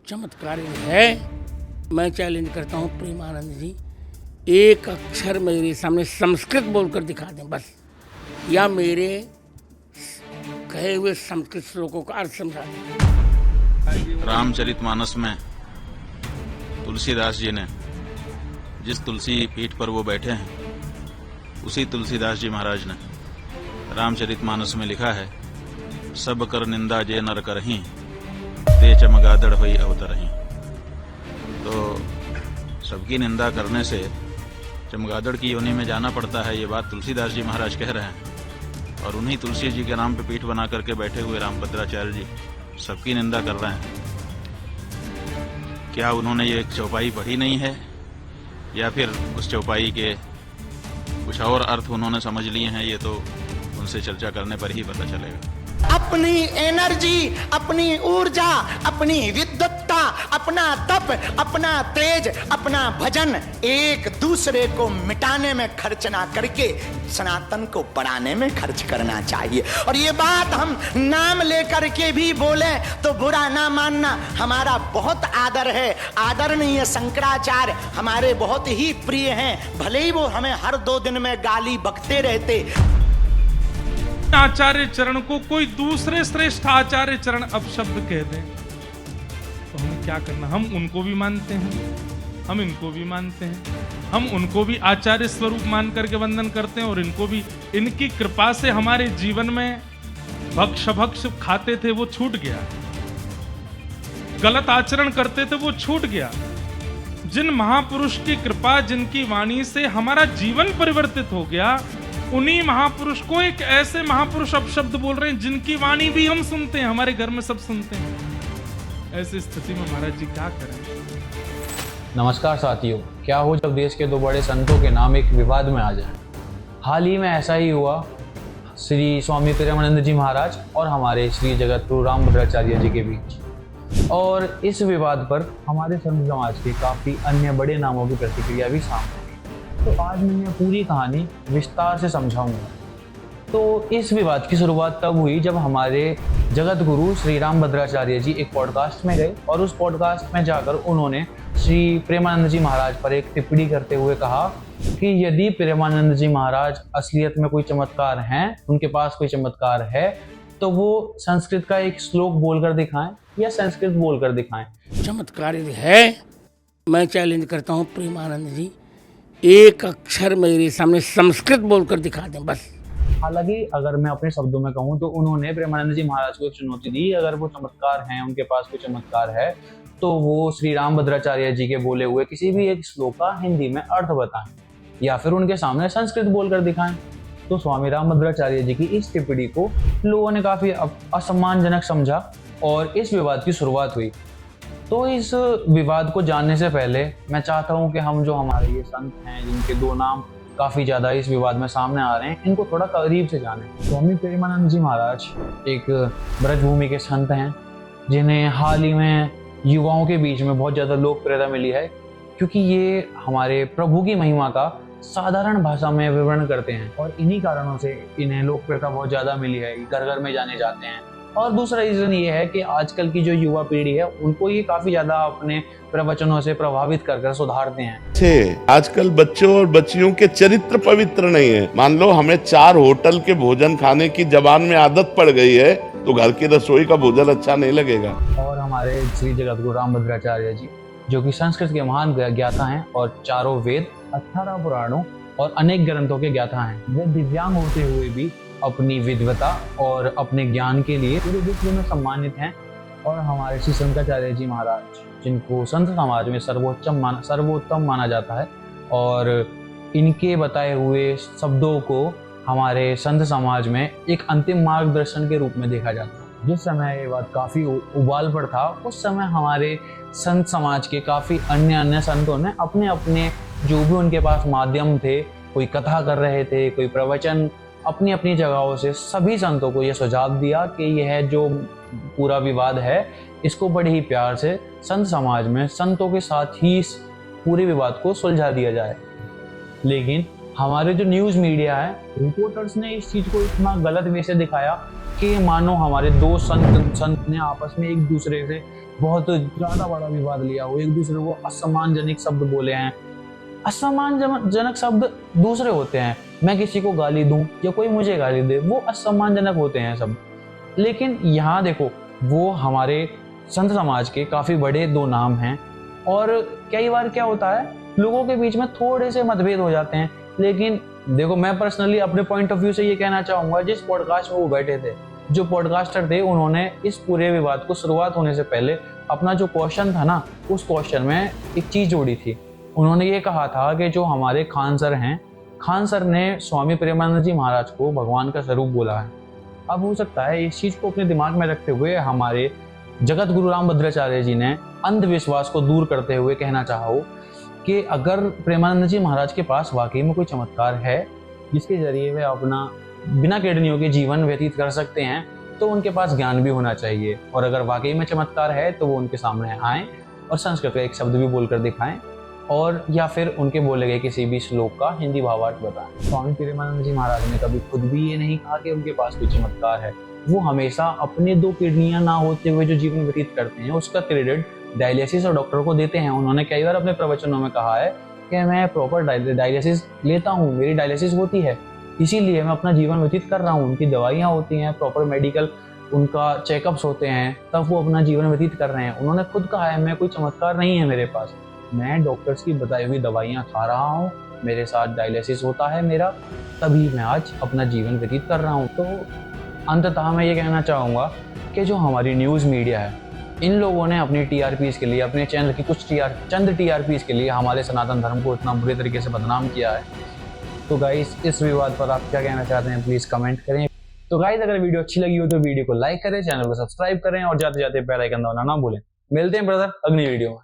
चमत्कार है। मैं चैलेंज करता हूँ प्रेमानंद जी, एक अक्षर मेरे सामने संस्कृत बोलकर दिखा दें बस, या मेरे कहे हुए संस्कृत श्लोकों का अर्थ समझा दें। रामचरितमानस में तुलसीदास जी ने जिस तुलसी पीठ पर वो बैठे हैं, उसी तुलसीदास जी महाराज ने रामचरितमानस में लिखा है, सब कर निंदा जे नर करहीं, ते चमगादड़ होई अवतरहीं। तो सबकी निंदा करने से चमगादड़ की योनि में जाना पड़ता है, ये बात तुलसीदास जी महाराज कह रहे हैं। और उन्हीं तुलसी जी के नाम पे पीठ बना करके बैठे हुए रामभद्राचार्य जी सबकी निंदा कर रहे हैं। क्या उन्होंने ये चौपाई पढ़ी नहीं है, या फिर उस चौपाई के कुछ और अर्थ उन्होंने समझ लिए हैं? ये तो उनसे चर्चा करने पर ही पता चलेगा। अपनी एनर्जी, अपनी ऊर्जा, अपनी विद्वत्ता, अपना तप, अपना तेज, अपना भजन एक दूसरे को मिटाने में खर्च ना करके सनातन को बढ़ाने में खर्च करना चाहिए। और ये बात हम नाम लेकर के भी बोले तो बुरा ना मानना, हमारा बहुत आदर है, आदरणीय शंकराचार्य हमारे बहुत ही प्रिय हैं, भले ही वो हमें हर 2 दिन में गाली बकते रहते। आचार्य चरण को कोई दूसरे श्रेष्ठ आचार्य चरण अपशब्द कह दे तो हमें क्या करना? हम उनको भी मानते हैं, हम इनको भी मानते हैं, हम उनको भी आचार्य स्वरूप मान करके वंदन करते हैं, और इनको भी। इनकी कृपा से हमारे जीवन में भक्ष खाते थे वो छूट गया, गलत आचरण करते थे वो छूट गया। जिन महापुरुष की कृपा, जिनकी वाणी से हमारा जीवन परिवर्तित हो गया, उन्हीं महापुरुष को एक ऐसे महापुरुष अपशब्द बोल रहे हैं जिनकी वाणी भी हम सुनते हैं, हमारे घर में सब सुनते हैं। ऐसी स्थिति में महाराज जी क्या करें? नमस्कार साथियों, क्या हो जब देश के 2 बड़े संतों के नाम एक विवाद में आ जाए। हाल ही में ऐसा ही हुआ श्री स्वामी प्रेमानंद जी महाराज और हमारे श्री जगतगुरु रामभद्राचार्य जी के बीच, और इस विवाद पर हमारे संत समाज के काफ़ी अन्य बड़े नामों की प्रतिक्रिया भी सामने। तो आज मैं ये पूरी कहानी विस्तार से समझाऊंगा। तो इस विवाद की शुरुआत तब हुई जब हमारे जगत गुरु श्री रामभद्राचार्य जी एक पॉडकास्ट में गए, और उस पॉडकास्ट में जाकर उन्होंने श्री प्रेमानंद जी महाराज पर एक टिप्पणी करते हुए कहा कि यदि प्रेमानंद जी महाराज असलियत में कोई चमत्कार हैं, उनके पास कोई चमत्कार है, तो वो संस्कृत का एक श्लोक बोलकर दिखाएं या संस्कृत बोलकर दिखाएं। चमत्कार है। मैं चैलेंज करता हूँ प्रेमानंद जी, एक अक्षर मेरे सामने संस्कृत बोलकर दिखा दें बस। हालांकि अगर मैं अपने शब्दों में कहूँ तो उन्होंने प्रेमानंद जी महाराज को एक चुनौती दी, अगर वो चमत्कार हैं, उनके पास कोई चमत्कार है, तो वो श्री रामभद्राचार्य जी के बोले हुए किसी भी एक श्लोक का हिंदी में अर्थ बताएं या फिर उनके सामने संस्कृत बोलकर दिखाएं। तो स्वामी रामभद्राचार्य जी की इस टिप्पणी को लोगों ने काफी असम्मानजनक समझा और इस विवाद की शुरुआत हुई। तो इस विवाद को जानने से पहले मैं चाहता हूं कि हम जो हमारे ये संत हैं, जिनके 2 नाम काफ़ी ज़्यादा इस विवाद में सामने आ रहे हैं, इनको थोड़ा करीब से जानें। स्वामी प्रेमानंद जी महाराज एक ब्रजभूमि के संत हैं, जिन्हें हाल ही में युवाओं के बीच में बहुत ज़्यादा लोकप्रियता मिली है, क्योंकि ये हमारे प्रभु की महिमा का साधारण भाषा में विवरण करते हैं, और इन्हीं कारणों से इन्हें लोकप्रियता बहुत ज़्यादा मिली है, घर घर में जाने जाते हैं। और दूसरा रीज़न ये है कि आजकल की जो युवा पीढ़ी है, उनको ये काफ़ी ज़्यादा अपने प्रवचनों से प्रभावित कर सुधारते हैं। आजकल बच्चों और बच्चियों के चरित्र पवित्र नहीं है। मान लो हमें 4 होटल के भोजन खाने की जबान में आदत पड़ गई है, तो घर की रसोई का भोजन अच्छा नहीं लगेगा। और हमारे श्री जगतगुरु रामभद्राचार्य जी, जो कि संस्कृत के महान ज्ञाता हैं और 4 वेद, 18 पुराणों और अनेक ग्रंथों के ज्ञाता हैं, वे दिव्यांग होते हुए भी अपनी विद्वता और अपने ज्ञान के लिए पूरे विश्व में सम्मानित हैं। और हमारे श्री शंकराचार्य जी महाराज, जिनको संत समाज में सर्वोत्तम माना जाता है, और इनके बताए हुए शब्दों को हमारे संत समाज में एक अंतिम मार्गदर्शन के रूप में देखा जाता है। जिस समय ये बात काफ़ी उबाल पर था, उस समय हमारे संत समाज के काफ़ी अन्य संतों ने अपने अपने जो भी उनके पास माध्यम थे, कोई कथा कर रहे थे, कोई प्रवचन, अपनी अपनी जगहों से सभी संतों को यह सुझाव दिया कि यह जो पूरा विवाद है, इसको बड़े ही प्यार से संत समाज में संतों के साथ ही इस पूरे विवाद को सुलझा दिया जाए। लेकिन हमारे जो न्यूज़ मीडिया है, रिपोर्टर्स ने इस चीज़ को इतना गलत वे से दिखाया कि मानो हमारे 2 संत ने आपस में एक दूसरे से बहुत ज्यादा बड़ा विवाद लिया हो, एक दूसरे को असम्मानजनक शब्द बोले हैं। असम्मानजनक शब्द दूसरे होते हैं, मैं किसी को गाली दूं या कोई मुझे गाली दे, वो असम्मानजनक होते हैं शब्द। लेकिन यहाँ देखो, वो हमारे संत समाज के काफी बड़े दो नाम हैं, और कई बार क्या होता है, लोगों के बीच में थोड़े से मतभेद हो जाते हैं। लेकिन देखो, मैं पर्सनली अपने पॉइंट ऑफ व्यू से ये कहना चाहूंगा, जिस पॉडकास्ट में वो बैठे थे, जो पॉडकास्टर थे, उन्होंने इस पूरे विवाद को शुरुआत होने से पहले अपना जो क्वेश्चन था ना, उस क्वेश्चन में एक चीज जोड़ी थी। उन्होंने ये कहा था कि जो हमारे खान सर हैं, खान सर ने स्वामी प्रेमानंद जी महाराज को भगवान का स्वरूप बोला है। अब हो सकता है इस चीज को अपने दिमाग में रखते हुए हमारे जगत गुरु रामभद्राचार्य जी ने अंधविश्वास को दूर करते हुए कहना चाहा हो कि अगर प्रेमानंद जी महाराज के पास वाकई में कोई चमत्कार है जिसके जरिए वे अपना बिना किडनियों के जीवन व्यतीत कर सकते हैं, तो उनके पास ज्ञान भी होना चाहिए। और अगर वाकई में चमत्कार है तो वो उनके सामने आएं और संस्कृत का एक शब्द भी बोलकर दिखाएं, और या फिर उनके बोले गए किसी भी श्लोक का हिंदी भावार्थ बताएं। स्वामी प्रेमानंद जी महाराज ने कभी खुद भी ये नहीं कहा कि उनके पास कोई चमत्कार है। वो हमेशा अपने 2 किडनियां ना होते हुए जो जीवन व्यतीत करते हैं, उसका क्रेडिट डायलिसिस और डॉक्टर को देते हैं। उन्होंने कई बार अपने प्रवचनों में कहा है कि मैं प्रॉपर डायलिसिस लेता हूँ, मेरी डायलिसिस होती है, इसीलिए मैं अपना जीवन व्यतीत कर रहा हूँ। उनकी दवाइयाँ होती हैं, प्रॉपर मेडिकल उनका चेकअप्स होते हैं, तब वो अपना जीवन व्यतीत कर रहे हैं। उन्होंने खुद कहा है, मैं कोई चमत्कार नहीं है मेरे पास, मैं डॉक्टर्स की बताई हुई दवाइयाँ खा रहा हूँ, मेरे साथ डायलिसिस होता है मेरा, तभी मैं आज अपना जीवन व्यतीत कर रहा हूँ। तो अंततः मैं ये कहना चाहूँगा कि जो हमारी न्यूज़ मीडिया है, इन लोगों ने अपनी टीआरपीज़ के लिए, अपने चैनल की कुछ चंद टीआरपीज़ के लिए हमारे सनातन धर्म को इतना बुरे तरीके से बदनाम किया है। तो गाइस, इस विवाद पर आप क्या कहना चाहते हैं, प्लीज़ कमेंट करें। तो गाइस, अगर वीडियो अच्छी लगी हो तो वीडियो को लाइक करें, चैनल को सब्सक्राइब करें और जाते जाते बेल आइकन दबाना ना भूलें। मिलते हैं ब्रदर अगली वीडियो में।